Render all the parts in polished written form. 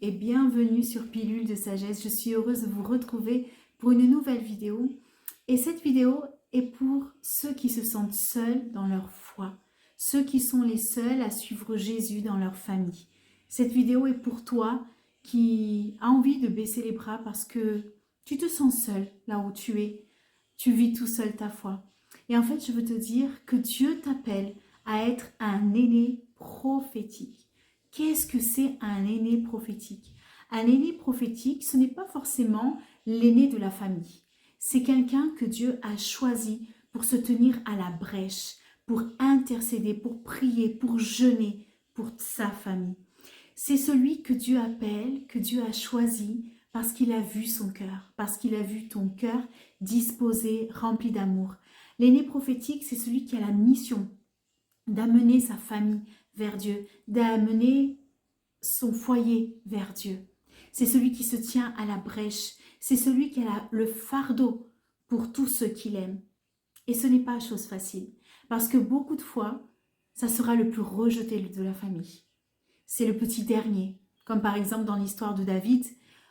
et bienvenue sur Pilule de Sagesse. Je suis heureuse de vous retrouver pour une nouvelle vidéo. Et cette vidéo est pour ceux qui se sentent seuls dans leur foi, ceux qui sont les seuls à suivre Jésus dans leur famille. Cette vidéo est pour toi qui a envie de baisser les bras parce que tu te sens seul là où tu es. Tu vis tout seul ta foi. Et en fait, je veux te dire que Dieu t'appelle à être un aîné prophétique. Qu'est-ce que c'est un aîné prophétique? Un aîné prophétique, ce n'est pas forcément l'aîné de la famille. C'est quelqu'un que Dieu a choisi pour se tenir à la brèche, pour intercéder, pour prier, pour jeûner pour sa famille. C'est celui que Dieu appelle, que Dieu a choisi parce qu'il a vu son cœur, parce qu'il a vu ton cœur disposé, rempli d'amour. L'aîné prophétique, c'est celui qui a la mission d'amener sa famille vers Dieu, d'amener son foyer vers Dieu. C'est celui qui se tient à la brèche, c'est celui qui a le fardeau pour tous ceux qu'il aime. Et ce n'est pas chose facile, parce que beaucoup de fois, ça sera le plus rejeté de la famille. C'est le petit dernier, comme par exemple dans l'histoire de David,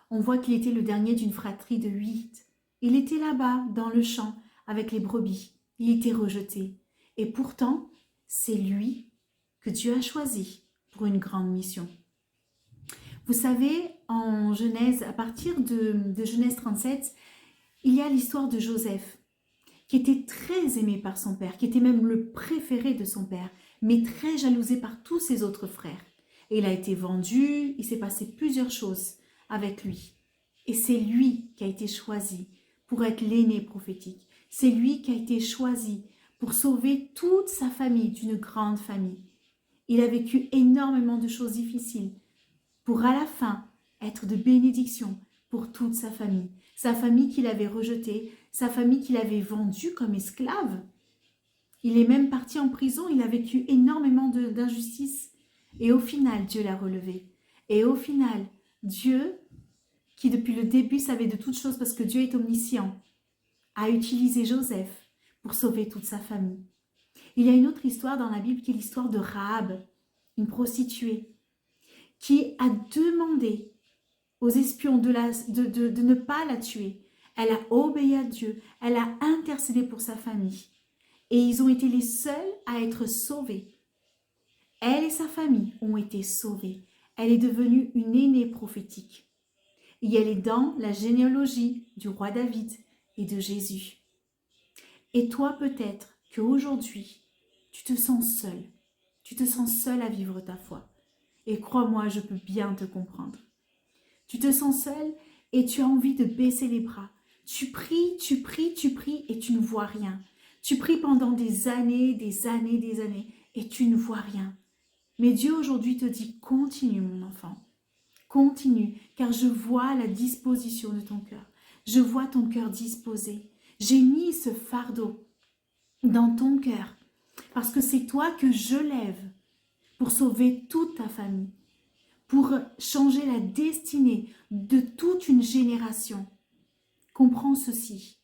on voit qu'il était le dernier d'une fratrie de 8. Il était là-bas, dans le champ, avec les brebis. Il était rejeté. Et pourtant, c'est lui que Dieu a choisi pour une grande mission. Vous savez, en Genèse, à partir de Genèse 37, il y a l'histoire de Joseph, qui était très aimé par son père, qui était même le préféré de son père, mais très jalousé par tous ses autres frères. Et il a été vendu, il s'est passé plusieurs choses avec lui. Et c'est lui qui a été choisi pour être l'aîné prophétique. C'est lui qui a été choisi pour sauver toute sa famille d'une grande famille. Il a vécu énormément de choses difficiles pour à la fin être de bénédiction pour toute sa famille qu'il avait rejetée, sa famille qu'il avait vendue comme esclave. Il est même parti en prison, il a vécu énormément d'injustices. Et au final, Dieu l'a relevé. Et au final, Dieu, qui depuis le début savait de toutes choses parce que Dieu est omniscient, a utilisé Joseph pour sauver toute sa famille. Il y a une autre histoire dans la Bible qui est l'histoire de Rahab, une prostituée, qui a demandé aux espions de ne pas la tuer. Elle a obéi à Dieu, elle a intercédé pour sa famille. Et ils ont été les seuls à être sauvés. Elle et sa famille ont été sauvées. Elle est devenue une aînée prophétique. Et elle est dans la généalogie du roi David et de Jésus. Et toi peut-être qu'aujourd'hui, tu te sens seul. Tu te sens seul à vivre ta foi. Et crois-moi, je peux bien te comprendre. Tu te sens seul et tu as envie de baisser les bras. Tu pries et tu ne vois rien. Tu pries pendant des années et tu ne vois rien. Mais Dieu aujourd'hui te dit, continue mon enfant. Continue, car je vois la disposition de ton cœur. Je vois ton cœur disposé. J'ai mis ce fardeau dans ton cœur parce que c'est toi que je lève pour sauver toute ta famille, pour changer la destinée de toute une génération. Comprends ceci.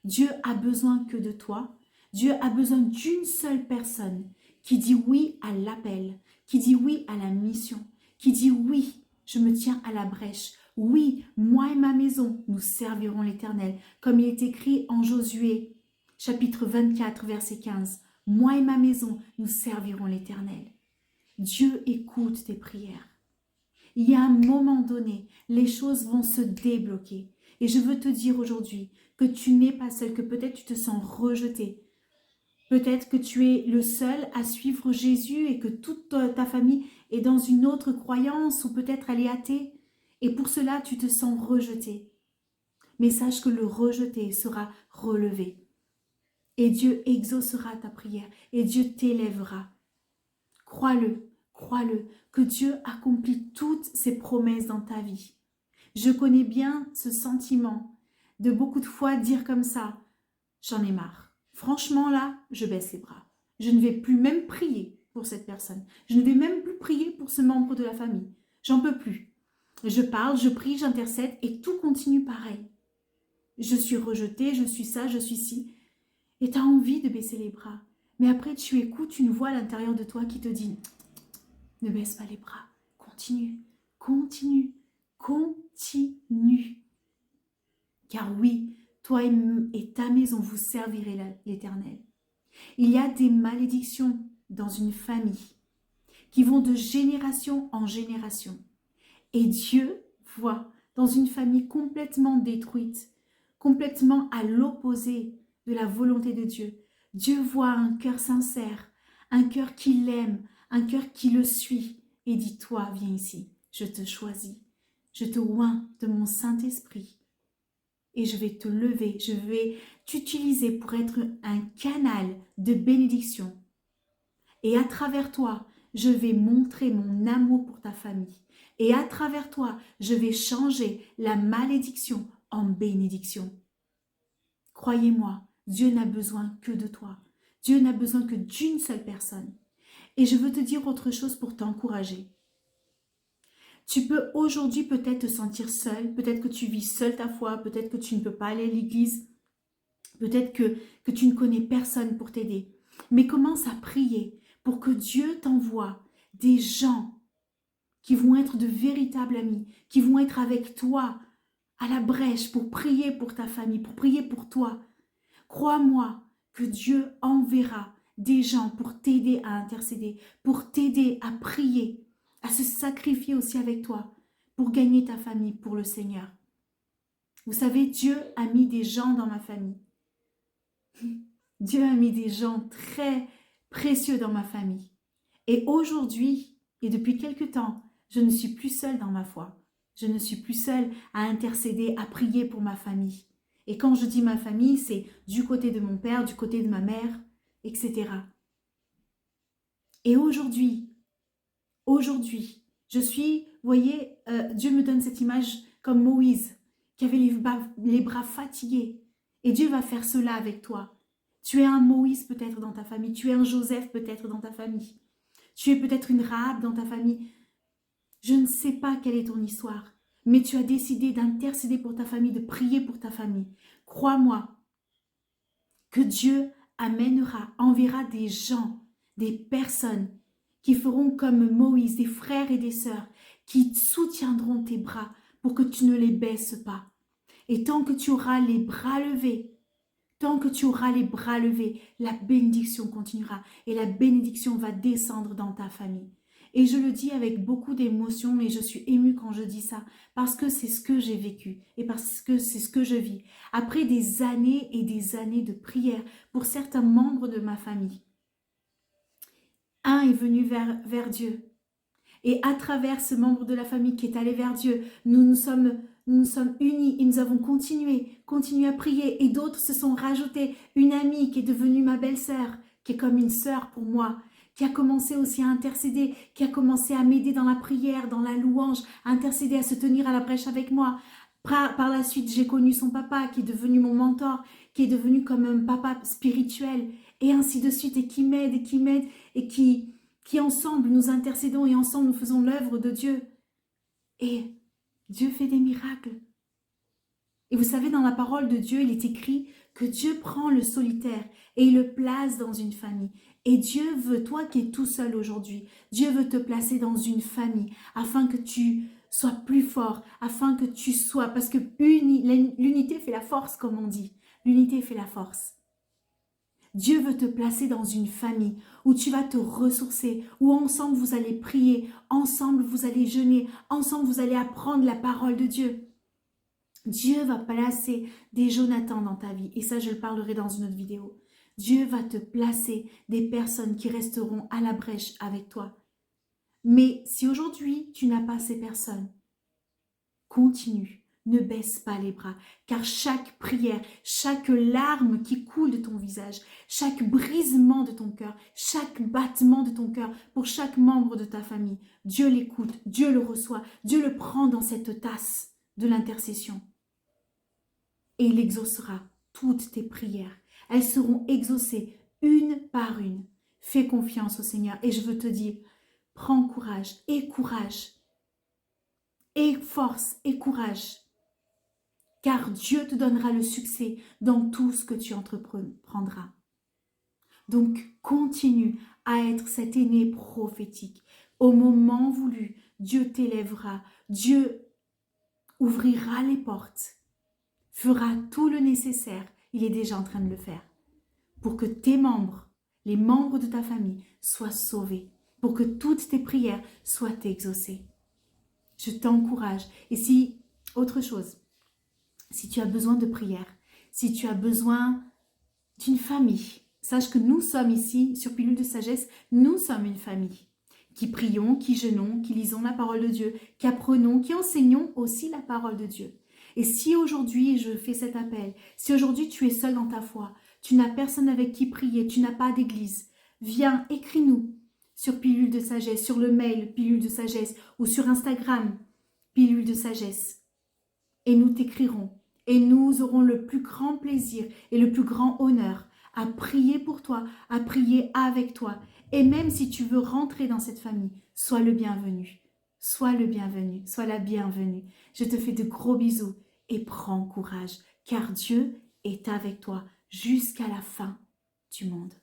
Dieu a besoin que de toi. Dieu a besoin d'une seule personne qui dit oui à l'appel, qui dit oui à la mission, qui dit oui, je me tiens à la brèche. Oui, moi et ma maison, nous servirons l'Éternel. Comme il est écrit en Josué, chapitre 24, verset 15. Moi et ma maison, nous servirons l'Éternel. Dieu écoute tes prières. Il y a un moment donné, les choses vont se débloquer. Et je veux te dire aujourd'hui que tu n'es pas seul, que peut-être tu te sens rejeté. Peut-être que tu es le seul à suivre Jésus et que toute ta famille est dans une autre croyance ou peut-être elle est athée. Et pour cela, tu te sens rejeté. Mais sache que le rejeté sera relevé. Et Dieu exaucera ta prière et Dieu t'élèvera. Crois-le. Crois-le, que Dieu accomplit toutes ses promesses dans ta vie. Je connais bien ce sentiment de beaucoup de fois dire comme ça, j'en ai marre. Franchement là, je baisse les bras. Je ne vais plus même prier pour cette personne. Je ne vais même plus prier pour ce membre de la famille. J'en peux plus. Je parle, je prie, j'intercède et tout continue pareil. Je suis rejetée, je suis ça, je suis ci. Et tu as envie de baisser les bras. Mais après tu écoutes une voix à l'intérieur de toi qui te dit, ne baisse pas les bras, continue, continue, continue. Car oui, toi et ta maison, vous servirez l'Éternel. Il y a des malédictions dans une famille qui vont de génération en génération. Et Dieu voit dans une famille complètement détruite, complètement à l'opposé de la volonté de Dieu. Dieu voit un cœur sincère, un cœur qui l'aime, un cœur qui le suit et dit, toi, viens ici, je te choisis, je te oins de mon Saint-Esprit et je vais te lever, je vais t'utiliser pour être un canal de bénédiction. Et à travers toi, je vais montrer mon amour pour ta famille. Et à travers toi, je vais changer la malédiction en bénédiction. Croyez-moi, Dieu n'a besoin que de toi. Dieu n'a besoin que d'une seule personne. Et je veux te dire autre chose pour t'encourager. Tu peux aujourd'hui peut-être te sentir seul, peut-être que tu vis seul ta foi, peut-être que tu ne peux pas aller à l'église, peut-être que tu ne connais personne pour t'aider. Mais commence à prier pour que Dieu t'envoie des gens qui vont être de véritables amis, qui vont être avec toi à la brèche pour prier pour ta famille, pour prier pour toi. Crois-moi que Dieu enverra des gens pour t'aider à intercéder, pour t'aider à prier, à se sacrifier aussi avec toi, pour gagner ta famille pour le Seigneur. Vous savez, Dieu a mis des gens dans ma famille. Dieu a mis des gens très précieux dans ma famille. Et aujourd'hui, et depuis quelque temps, je ne suis plus seule dans ma foi. Je ne suis plus seule à intercéder, à prier pour ma famille. Et quand je dis ma famille, c'est du côté de mon père, du côté de ma mère, etc. Et aujourd'hui, je suis, vous voyez, Dieu me donne cette image comme Moïse, qui avait les bras fatigués. Et Dieu va faire cela avec toi. Tu es un Moïse peut-être dans ta famille, tu es un Joseph peut-être dans ta famille. Tu es peut-être une Rahab dans ta famille. Je ne sais pas quelle est ton histoire, mais tu as décidé d'intercéder pour ta famille, de prier pour ta famille. Crois-moi que Dieu enverra des gens, des personnes qui feront comme Moïse, des frères et des sœurs, qui soutiendront tes bras pour que tu ne les baisses pas. Et tant que tu auras les bras levés, la bénédiction continuera et la bénédiction va descendre dans ta famille. Et je le dis avec beaucoup d'émotion, mais je suis émue quand je dis ça, parce que c'est ce que j'ai vécu et parce que c'est ce que je vis. Après des années et des années de prière pour certains membres de ma famille, un est venu vers Dieu. Et à travers ce membre de la famille qui est allé vers Dieu, nous nous sommes unis et nous avons continué à prier. Et d'autres se sont rajoutés. Une amie qui est devenue ma belle-sœur, qui est comme une sœur pour moi, qui a commencé aussi à intercéder, qui a commencé à m'aider dans la prière, dans la louange, à intercéder, à se tenir à la brèche avec moi. Par la suite, j'ai connu son papa qui est devenu mon mentor, qui est devenu comme un papa spirituel, et ainsi de suite, et qui m'aide, et qui ensemble nous intercédons et ensemble nous faisons l'œuvre de Dieu. Et Dieu fait des miracles. Et vous savez, dans la parole de Dieu, il est écrit que Dieu prend le solitaire et il le place dans une famille. Et Dieu veut, toi qui es tout seul aujourd'hui, Dieu veut te placer dans une famille afin que tu sois plus fort, afin que tu sois, parce que l'unité fait la force, comme on dit. L'unité fait la force. Dieu veut te placer dans une famille où tu vas te ressourcer, où ensemble vous allez prier, ensemble vous allez jeûner, ensemble vous allez apprendre la parole de Dieu. Dieu va placer des Jonathan dans ta vie et ça je le parlerai dans une autre vidéo. Dieu va te placer des personnes qui resteront à la brèche avec toi. Mais si aujourd'hui tu n'as pas ces personnes, continue. Ne baisse pas les bras, car chaque prière, chaque larme qui coule de ton visage, chaque brisement de ton cœur, chaque battement de ton cœur pour chaque membre de ta famille, Dieu l'écoute, Dieu le reçoit, Dieu le prend dans cette tasse de l'intercession. Et il exaucera toutes tes prières. Elles seront exaucées une par une. Fais confiance au Seigneur et je veux te dire, prends courage, aie force et courage. Car Dieu te donnera le succès dans tout ce que tu entreprendras. Donc, continue à être cet aîné prophétique. Au moment voulu, Dieu t'élèvera, Dieu ouvrira les portes, fera tout le nécessaire, il est déjà en train de le faire, pour que tes membres, les membres de ta famille, soient sauvés, pour que toutes tes prières soient exaucées. Je t'encourage. Et si, autre chose, si tu as besoin de prière, si tu as besoin d'une famille, sache que nous sommes ici, sur Pilule de Sagesse, nous sommes une famille qui prions, qui jeûnons, qui lisons la parole de Dieu, qui apprenons, qui enseignons aussi la parole de Dieu. Et si aujourd'hui, je fais cet appel, si aujourd'hui tu es seul dans ta foi, tu n'as personne avec qui prier, tu n'as pas d'église, viens, écris-nous sur Pilule de Sagesse, sur le mail Pilule de Sagesse ou sur Instagram Pilule de Sagesse. Et nous t'écrirons et nous aurons le plus grand plaisir et le plus grand honneur à prier pour toi, à prier avec toi. Et même si tu veux rentrer dans cette famille, sois le bienvenu. Sois le bienvenu, sois la bienvenue. Je te fais de gros bisous et prends courage, car Dieu est avec toi jusqu'à la fin du monde.